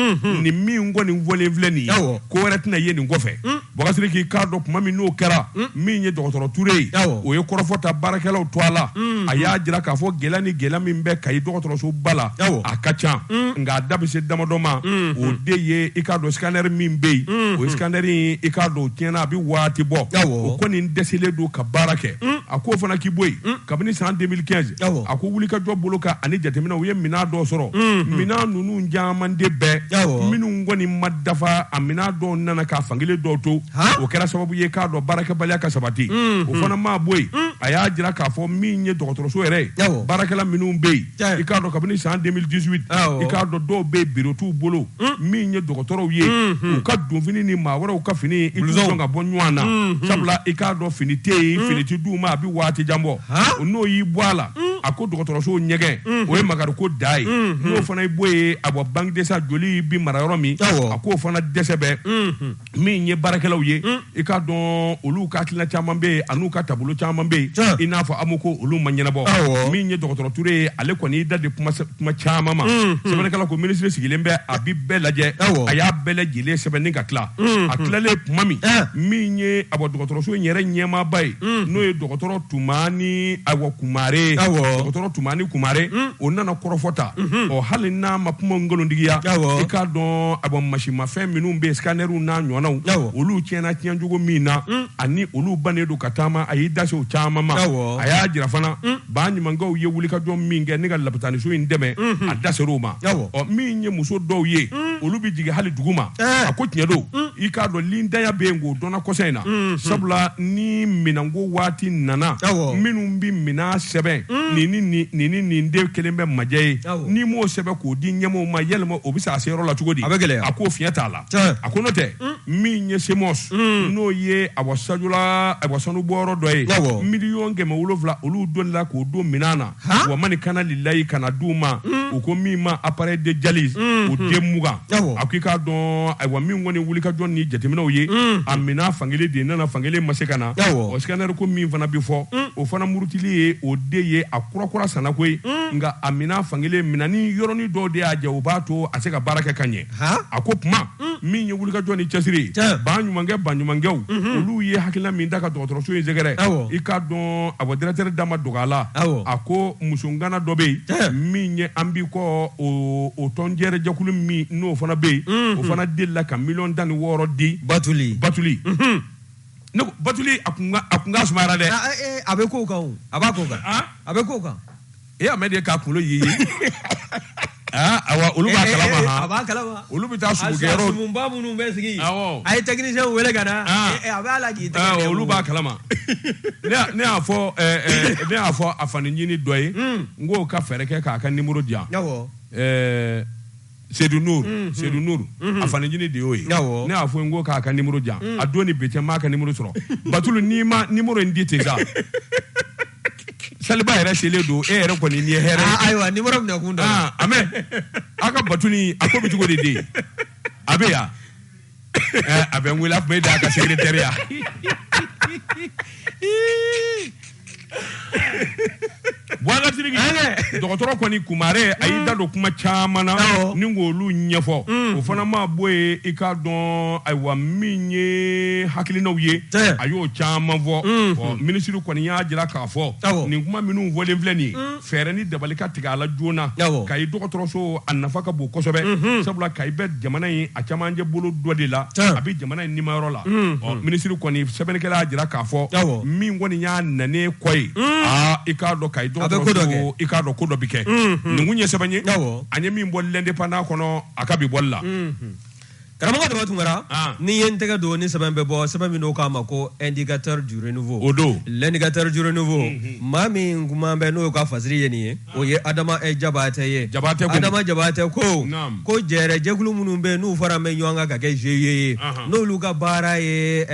ni mi ngoni vole vleni ko retina yeni ngofe wakati ki ikado kuma mi no kera mi nye dr Touré o ye korofota barakela toala aya jira ka fo gelani gelami mbe kay dr so bala akacha nga dabise damadoma o deye ikado scanner mi mbe o scanner ikado tiena bi wati bo o koni ndesele do ka barake ako fana ki boy kabini san 2015 ako wuli ka job boloka ani jatemina o ye mina do soro mina nunu njamande be minu ngoni madafa amina do nana ka fangile do to o kera sababu ye ka do barake balya ka sabati o fana ma boy aya jira ka fo minye docteur so ere barake la minu be ikado kabini san 2018 ikado do be bureau tout bolo minye docteur o ye o ka do fini ni ma wora o ka fini itu nga bonwana sabla ikado finite finiti duma bi wati jambo no yi bwala ako docteur so nyege o e magaro ko dai no fana iboye abo bank de sa joli bi marayoro mi ako fana desebe minye barake la ye ikado olu ka klina chamambe anu ka tabulo chamambe ina fa amuko olu manyana bo minye docteur Touré ale ko ni dade kuma chamama sebele kala ko ministre sigilembe abi belaje aya belaje le sebene ka kla akla le mami minye abo docteur so nyere nyema bay no e docteur Toumani awo kumare docteur Toumani kumare onana korofota o halina mapmo ngolo ndigiya ikado abo machine fe minu be scanneru na nyona olu tiena tianjugo mina ani olu banedo katama ayida so chamama aya jira fana banyi mango ye wuli ka dom minge ni ga lapatani so indeme adase roma o minye muso do ye olu bi jige hali duguma akotinya do ikado linda ya bengo dona kosena sabula ni minango wati nana minu bi mina sebe nin de kelen bɛ majɛ ye ni m'o sɛbɛn k'o di ɲɛmɔgɔw ma yɛlɛma o bɛ se a se yɔrɔ la cogo di a ko fiɲɛ t'a la a ko n'o tɛ min ye Semos n'o ye a sanu bɔyɔrɔ dɔ ye 1,700,000 olu donnila k'o don minɛn na wa mani kana lilayi kana d'u ma u ko min ma appareil de dialyse o den 20 a ko i k'a dɔn ayiwa min kɔni wulikajɔ ni jateminɛw ye a minɛn fankelen de nana fankelen ma se ka na o scanner ko min fana bi fɔ o fana murutili ye o de ye a kurakura sanna koyi nka a minɛn fankelen minɛni yɔrɔnin dɔw de y'a jɛ o b'a to a se ka baara kɛ ka ɲɛ a ko tuma min ye wulikajɔ ni cɛsiri ba ɲumankɛw olu ye hakilina min da ka dɔgɔtɔrɔso in sɛgɛrɛ i k'a dɔn a bɔ directeur da ma dɔgɔ a la a ko musongana dɔ bɛ yen min ye an bi kɔ o tɔnjɛrɛ jɛkulu min n'o fana bɛ yen o fana delila ka 16,000,000 di Batuli ne ko Batuli a kun ka sumayara dɛ a bɛ k'o kan a b'a k'o kan a bɛ k'o kan Ahmed ye k'a kunkolo ye awa olu b'a kalama a b'a kalama olu bɛ taa sugukɛyɔrɔ sumunba minnu bɛ sigi a ye technicien wele ka na a b'a la k'i tɛgɛ olu b'a kalama ne y'a fɔ a fanin dɔ ye n k'o ka fɛɛrɛ kɛ k'a ka numéro di yan Seydou Nour a fanin de y'o ye ne y'a fɔ n ko k'a ka numéro di yan a don ni bɛɛ cɛ m'a ka numéro sɔrɔ Batulu n'i ma numéro in di ten sa Saliba yɛrɛ selen don e yɛrɛ kɔni ni ye hɛrɛ ayiwa numéro bɛna kun dɔn Amɛ a ka Batuli a ko bɛ cogo de den a bɛ yan a bɛ n wele a tun bɛ da a ka secrétaire ya Bwagatigi dɔgɔtɔrɔ kɔni Kumare a y'i da don kuma caman na ni k'olu ɲɛfɔ o fana ma bɔ ye i k'a dɔn ayiwa min ye hakilinaw ye a y'o caman fɔ minisiri kɔni y'a jira k'a fɔ nin kuma minnu fɔlen filɛ nin ye fɛɛrɛ ni dabali ka tigɛ a la joona Kayi dɔgɔtɔrɔso a nafa ka bon kosɛbɛ sabula Kayi bɛ jamana in a camancɛ bolo dɔ de la a bɛ jamana in nimayɔrɔ la minisiri kɔni sɛbɛnnikɛla y'a jira k'a fɔ min kɔni y'a nanen kɔ ye i k'a dɔn Kayi dɔgɔtɔrɔso i k'a dɔn ko dɔ bi kɛ nin kun ye sɛbɛn ye an ye min bɔ l'indépendant kɔnɔ a ka bi bɔli la karamɔgɔ Daba Tunkara ni ye n tɛgɛ don ni sɛbɛn bɛ bɔ sɛbɛn min n'o k'a ma ko indicateur du renouveau o don l'indicateur du renouveau maa min kuma bɛ n'o ye ka fasiri ye nin ye o ye Adama Jabatɛ ye Adama Jabatɛ ko jɛrɛ jɛkulu minnu bɛ n'u fara bɛ ɲɔgɔn kan ka kɛ GIE ye n'olu ka baara ye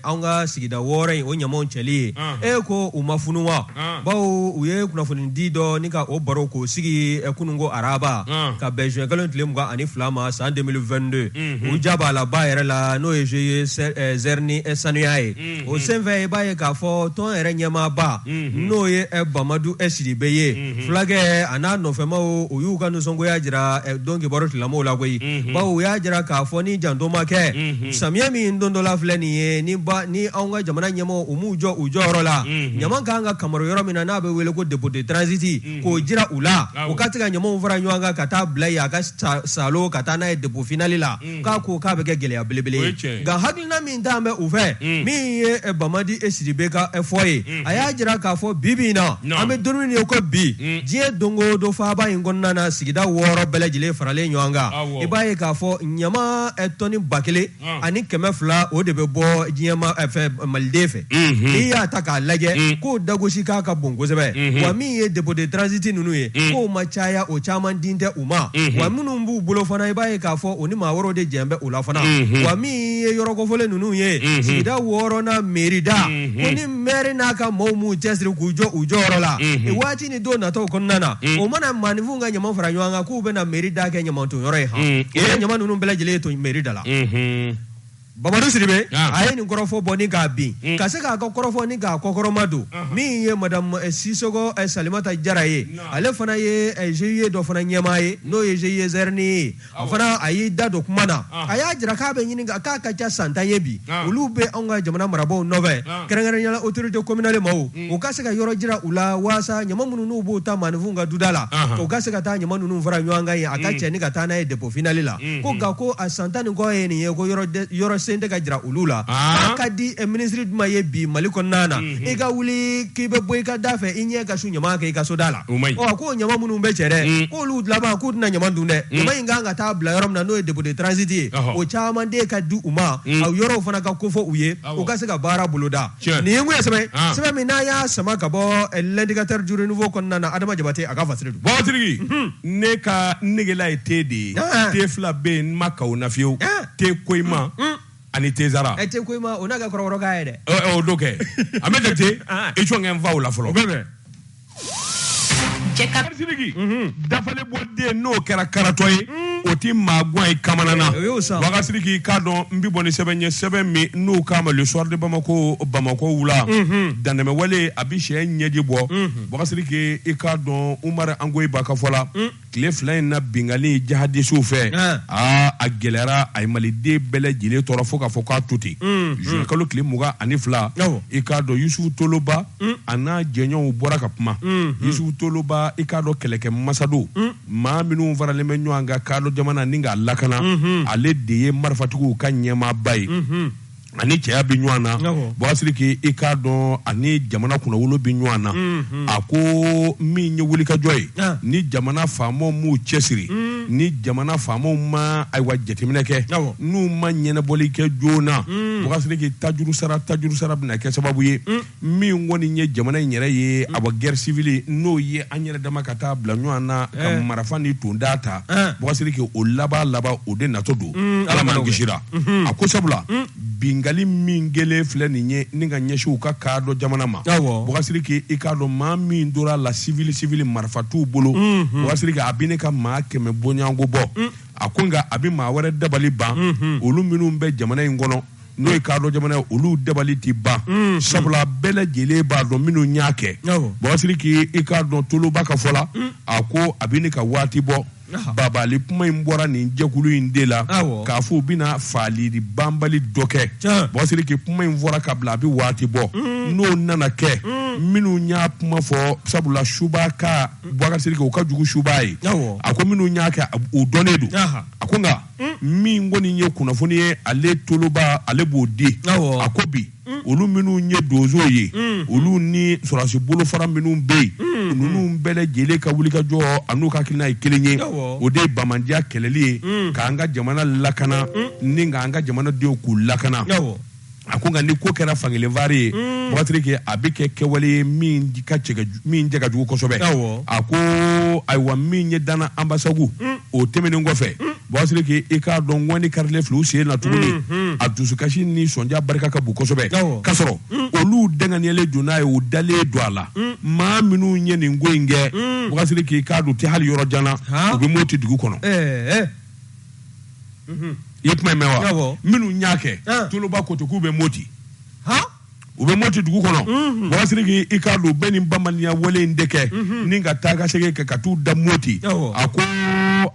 anw ka sigida 6 in o ɲamaw cɛli ye ko u ma funu wa bawo u ye kunnafoni di dɔ ni ka o baro k'o sigi kununko araba ka bɛn juin kalo tile 22 ma san 2022 u jaba la ba yɛrɛ la n'o ye GIE Zerni sanuya ye o senfɛ i b'a ye k'a fɔ tɔn yɛrɛ ɲɛmaaba n'o ye Bamadu Sidibe ye fulakɛ a n'a nɔfɛmaw u y'u ka nisɔngoya jira Don Kibaru tigilamɔgɔw la koyi bawo u y'a jira k'a fɔ ni janto ma kɛ samiyɛ min don dɔ la filɛ nin ye ni anw ka jamana ɲɛmɔgɔw u m'u jɔ u jɔyɔrɔ la ɲama kan ka kamaru yɔrɔ min na n'a bɛ wele ko dépôt de transit k'o jira u la u ka se ka ɲamaw fara ɲɔgɔn kan ka taa bila yen a ka salo ka taa n'a ye dépôt finali la ko k'a bɛ kɛ gɛlɛya belebele ye nka hakilina min t'an bɛ u fɛ min ye Bamadi Sidibe ka fɔ ye a y'a jira k'a fɔ bi bi in na an bɛ don min ye ko bi diɲɛ don o don faaba in kɔnɔna na sigida 6 bɛɛ lajɛlen faralen ɲɔgɔn kan i b'a ye k'a fɔ ɲama tɔni 1000 ani 200 o de bɛ bɔ diɲɛ Maliden fɛ n'i y'a ta k'a lajɛ k'o dagosi k'a ka bon kosɛbɛ wa min ye dépôt de transit ninnu ye k'o ma caya o caman din tɛ u ma wa minnu b'u bolo fana i b'a ye k'a fɔ o ni maa wɛrɛw de jɛn bɛ o la fana wa min ye yɔrɔ kofɔlen ninnu ye sigida 6 na mairie da ko ni maire n'a ka maaw m'u cɛsiri k'u jɔ u jɔyɔrɔ la waati ni don nataw kɔnɔna na o mana maaninfinw ka ɲama fara ɲɔgɔn kan k'u bɛna mairie da kɛ ɲamanton yɔrɔ ye o ɲama ninnu bɛɛ lajɛlen to mairie da la Bamadu Sidibe a ye nin kɔrɔfɔ bɔ ni k'a bin ka se k'a ka kɔrɔfɔ ni k'a kɔkɔrɔma don min ye madame Sisoko Salimata Jara ye ale fana ye GIE dɔ fana ɲɛmaa ye n'o ye GIE Zerni ye a fana a y'i da don kuma na a y'a jira k'a bɛ ɲini k'a ka ca san 10 ye bi olu bɛ anw ka jamana marabaaw nɔfɛ kɛrɛnkɛrɛnnenya autorité communale maaw u ka se ka yɔrɔ jira u la waasa ɲama minnu n'u b'u ta maaninfinw ka duda la u ka se ka taa ɲama ninnu fara ɲɔgɔn kan ye a ka cɛ ni ka taa n'a ye dépôt finale la ko nka ko a san 10 ni kɔ ye nin ye ko yɔrɔ sen tɛ ka jira olu la k'a ka di ministre jumɛn ye bi Mali kɔnɔna na i ka wuli k'i bɛ bɔ i ka da fɛ i ɲɛ ka su ɲama kɛ i ka so da la ko ɲama minnu bɛ cɛ dɛ k'olu laban k'u tɛna ɲama dun dɛ ɲama in kan ka taa bila yɔrɔ min na n'o ye dépôt de transit ye o caman de ka di u ma a yɔrɔw fana ka kofɔ u ye u ka se ka baara boloda nin ye mun ye sɛbɛn min n'a y'a sama ka bɔ l'indicateur du renouveau kɔnɔna na Adama Jabate a ka fasiri don Batiriki ne ka negela ye te de te fila bɛ yen n ma kaw na fiyewu te koyima ani te zara te koyima o n'a ka kɔrɔkɔrɔka ye dɛ o do kɛ a bɛ jate i cɔ ŋɛ n fa o la fɔlɔ Batiriki dafale bɔ den n'o kɛra karatɔ ye o ti maa guwan ye kamana na Bagasiriki k'a dɔn n bi bɔ ni sɛbɛn ye sɛbɛn min n'o k'a ma le soir de Bamako wula danɛmɛwale a bi sɛ ɲɛji bɔ Bagasiriki i k'a dɔn Umaru Angoyiba ka fɔ la tile 2 in na bingali jihadisiw fɛ a gɛlɛyara a ye maliden bɛɛ lajɛlen tɔɔrɔ fo k'a fɔ k'a to ten juin kalo tile 22 i k'a dɔn Yusufu Toloba a n'a jɛɲɔgɔnw bɔra ka kuma Yusufu Toloba i k'a dɔn kɛlɛkɛ masado maa minnu faralen bɛ ɲɔgɔn kan k'a dɔn jamana ni k'a lakana ale de ye marifatigiw ka ɲɛmaaba ye ani cɛya bi ɲɔgɔn na Bagasiriki i k'a dɔn ani jamana kunnawolo bi ɲɔgɔn na a ko min ye wulikajɔ ye ni jamana faamaw m'u cɛsiri ni jamana faamaw ma ayiwa jateminɛ kɛ n'u ma ɲɛnabɔli kɛ joona Bagasiriki tajuru sara bɛna kɛ sababu ye min kɔni ye jamana in yɛrɛ ye a wa guerre civile n'o ye an yɛrɛ dama ka taa bila ɲɔgɔn na ka marifa ni tunda ta Bagasiriki o laban o de natɔ don Ala m'an kisira a ko sabula bingali min gele filɛ nin ye ni ka ɲɛsiw ka kaa dɔ jamana ma Bagasiriki i k'a dɔn maa min dora la civil marifa t'u bolo Bagasiriki a bi ne ka maa 100 bɔɲango bɔ a ko nka a bi maa wɛrɛ dabali ban olu minnu bɛ jamana in kɔnɔ n'o ye kaa dɔ jamana ye olu dabali ti ban sabula bɛɛ lajɛlen b'a dɔn minnu y'a kɛ Bagasiriki i k'a dɔn Toloba ka fɔ la a ko a bi ne ka waati bɔ babali kuma in bɔra nin jɛkulu in de la k'a fɔ u bɛna faaliri banbali dɔ kɛ Bagasiriki kuma in fɔra ka bila a bɛ waati bɔ n'o nana kɛ minnu y'a kuma fɔ sabula Suba ka Bagasiriki o ka jugu Suba ye a ko minnu y'a kɛ o dɔnnen don a ko nka min kɔni ye kunnafoni ye ale Toloba ale b'o di a ko bi olu minnu ye donso ye olu ni sɔrɔdasi bolofara minnu bɛ yen ninnu bɛɛ lajɛlen ka wulikajɔ a n'u ka hakilina ye kelen ye o de ye bamajiya kɛlɛli ye k'an ka jamana lakana ni k'an ka jamanadenw k'u lakana a ko nka ni ko kɛra fankelenfari ye Bagasiriki a bɛ kɛ kɛwale ye min jɛ ka jugu kosɛbɛ a ko ayiwa min ye Dana Ambasagu o tɛmɛnen kɔfɛ Bagasiriki i k'a dɔn ŋɔni karilen filɛ u sen na tuguni a dusukasi ni sɔndiya barika ka bon kosɛbɛ k'a sɔrɔ olu danganiyalen don n'a ye o dalen don a la maa minnu ye nin ko in kɛ Bagasiriki i k'a dɔn u tɛ hali yɔrɔ jan na u bɛ Moti dugu kɔnɔ i ye kuma in mɛn wa minnu y'a kɛ Toloba ko ten k'u bɛ Moti u bɛ Moti dugu kɔnɔ Bagasiriki i k'a dɔn bɛɛ ni bamananya wale in de kɛ ni ka taa ka segin kɛ ka t'u da Moti a ko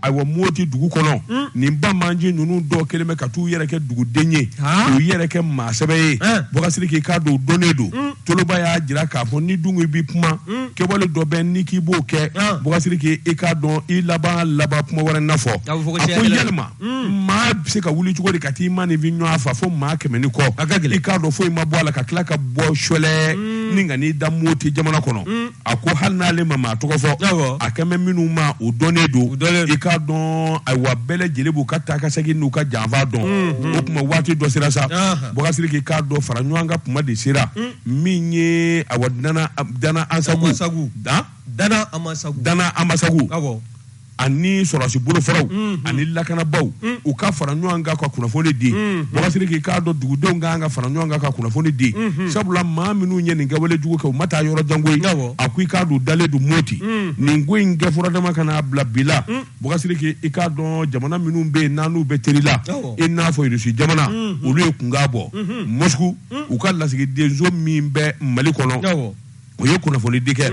ayiwa Moti dugu kɔnɔ nin bamanji ninnu dɔw kelen bɛ ka t'u yɛrɛ kɛ duguden ye k'u yɛrɛ kɛ maa sɛbɛ ye Bagasiriki i k'a dɔn o dɔnnen don Toloba y'a jira k'a fɔ ni dun i b'i kuma kɛwale dɔ bɛ ni k'i b'o kɛ Bagasiriki i k'a dɔn i laban kuma wɛrɛ nafɔ a ko yalima maa bɛ se ka wuli cogo di ka t'i ma nin fi ɲɔgɔn fɛ fo maa 100 ni kɔ i k'a dɔn foyi ma bɔ a la ka tila ka bɔ sɔlɛ ni ka n'i da Moti jamana kɔnɔ a ko hali n'ale ma maa tɔgɔ fɔ a kɛn bɛ minnu ma o dɔnnen don i k'a dɔn ayiwa bɛɛ lajɛlen b'u ka taa ka segin n'u ka janfa dɔn o tuma waati dɔ sera sa Bagasiriki k'a dɔn fara ɲɔgɔn ka kuma de sera min ye ayiwa Dana Ambasagu ani sɔrɔdasi bolofaraw ani lakanabaw u ka fara ɲɔgɔn kan ka kunnafoni di Bagasiriki k'a dɔn dugudenw kan ka fara ɲɔgɔn kan ka kunnafoni di sabula maa minnu ye nin kɛwale jugu kɛ u ma taa yɔrɔ jan koyi a ko i k'a dɔn dalen don Moti nin ko in kɛ fɔra dama ka n'a bila bi la Bagasiriki i k'a dɔn jamana minnu bɛ yen n'an n'u bɛ teri la i n'a fɔ Irisi jamana olu ye kunkan bɔ Moscou u ka lasigidenso min bɛ Mali kɔnɔ o ye kunnafoni di kɛ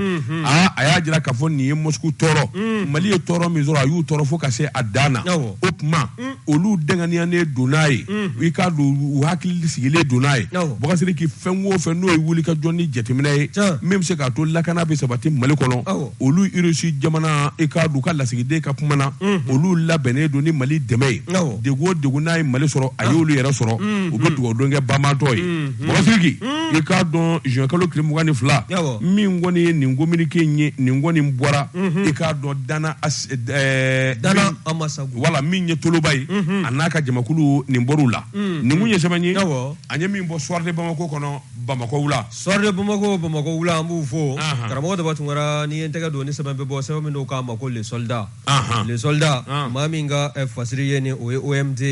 a y'a jira k'a fɔ nin ye Moscou tɔɔrɔ Mali ye tɔɔrɔ min sɔrɔ a y'u tɔɔrɔ fo ka se a dan na o tuma olu danganiyanen don n'a ye i k'a don u hakili sigilen don n'a ye Boubacar Sidiki fɛn o fɛn n'o ye wulikajɔ ni jateminɛ ye min bɛ se k'a to lakana bɛ sabati Mali kɔnɔ olu Russie jamana i k'a don u ka lasigiden ka kuma na olu labɛnnen don ni Mali dɛmɛ ye degun o degun n'a ye Mali sɔrɔ a y'olu yɛrɛ sɔrɔ u bɛ dugawu don kɛ banbaatɔ ye Boubacar Sidiki i k'a dɔn juin kalo tile 22 min kɔni ye nin communiqué ye nin kɔni bɔra i k'a dɔn Dana Amasagu wala min ye toloba ye a n'a ka jamakulu nin bɔr'u la nin kun ye sɛbɛn ye a ye min bɔ soir de Bamako kɔnɔ Bamako wula soir de Bamako wula an b'u fo karamɔgɔ Daba Tunkara ni ye n tɛgɛ don ni sɛbɛn bɛ bɔ sɛbɛn min n'o k'a ma ko les soldats maa min ka fasiri ye ni o ye OMT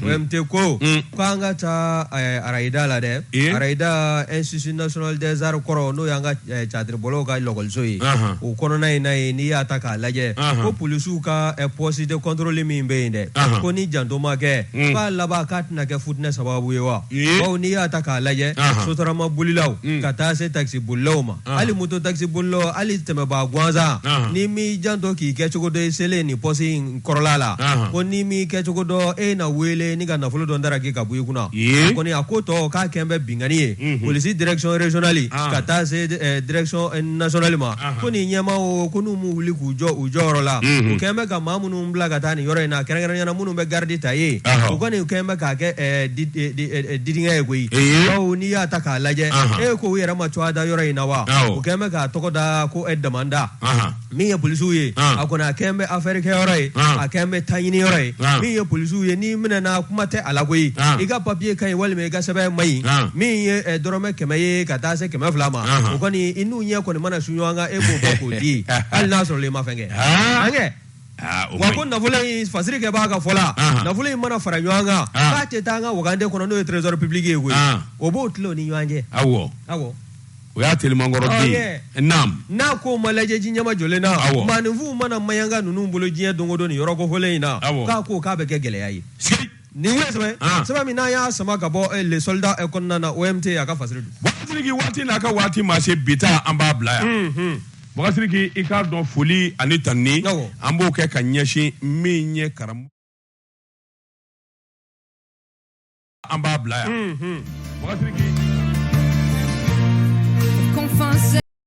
OMT ko k'an ka taa Arayida la dɛ Arayida Institut National des Arts kɔrɔ n'o y'an ka catiribɔlaw ka lɔkɔliso ye o kɔnɔna in na ye n'i y'a ta k'a lajɛ ko polisiw ka poste de contrôle min bɛ yen dɛ ko ni janto ma kɛ k'a laban k'a tɛna kɛ futinɛ sababu ye wa bawo n'i y'a ta k'a lajɛ sotarama bolilaw ka taa se taxi bolilaw ma hali moto taxi bolilaw hali tɛmɛbaa gansan n'i m'i janto k'i kɛ cogo dɔ i selen nin poste in kɔrɔla la ko n'i m'i kɛ cogo dɔ e na wele ni ka nafolo dɔ daraki ka bɔ i kunna kɔni a ko tɔ k'a kɛn bɛ bingani ye polisi direction régionale ka taa se direction nationale ma ko nin ɲɛma o ko n'u m'u wuli k'u jɔ u jɔyɔrɔ la u kɛn bɛ ka maa minnu bila ka taa nin yɔrɔ in na kɛrɛnkɛrɛnyana minnu bɛ garde ta ye u kɔni kɛn bɛ k'a kɛ didiŋɛ ye koyi bawo n'i y'a ta k'a lajɛ e ko u yɛrɛ ma cogoya da yɔrɔ in na wa u kɛn bɛ k'a tɔgɔ da ko damanda min ye polisiw ye a kɔni a kɛn bɛ affaire kɛyɔrɔ ye a kɛn bɛ taɲini yɔrɔ ye min ye polisiw ye n'i minɛna kuma tɛ a la koyi i ka papier ka ɲi walima i ka sɛbɛn ma ɲi min ye dɔrɔmɛ 100 ye ka taa se 200 ma o kɔni i n'u ɲɛ kɔni mana su ɲɔgɔn kan e b'o bɔ k'o di hali n'a sɔrɔ i ma fɛn kɛ an kɛ wa ko nafolo in fasiri kɛ b'a ka fɔ la nafolo in mana fara ɲɔgɔn kan k'a tɛ taa an ka wagande kɔnɔ n'o ye trésor public ye koyi o b'o tile ni ɲɔgɔn cɛ awɔ o y'a telimankɔrɔ den n'a ko ma lajɛ ji ɲɛma jɔlen na maaninfinw mana maɲanga ninnu bolo diɲɛ don o don nin yɔrɔ kofɔlen in na k'a ko k'a bɛ kɛ gɛlɛya ye nin ye sɛbɛn min n'a y'a sama ka bɔ les soldats kɔnɔna na OMT a ka fasiri don Boubacar Sidiki waati n'a ka waati ma se bi ta an b'a bila yan Boubacar Sidiki i k'a dɔn foli ani tanni an b'o kɛ ka ɲɛsin min ye karamɔgɔ an b'a bila yan Boubacar Sidiki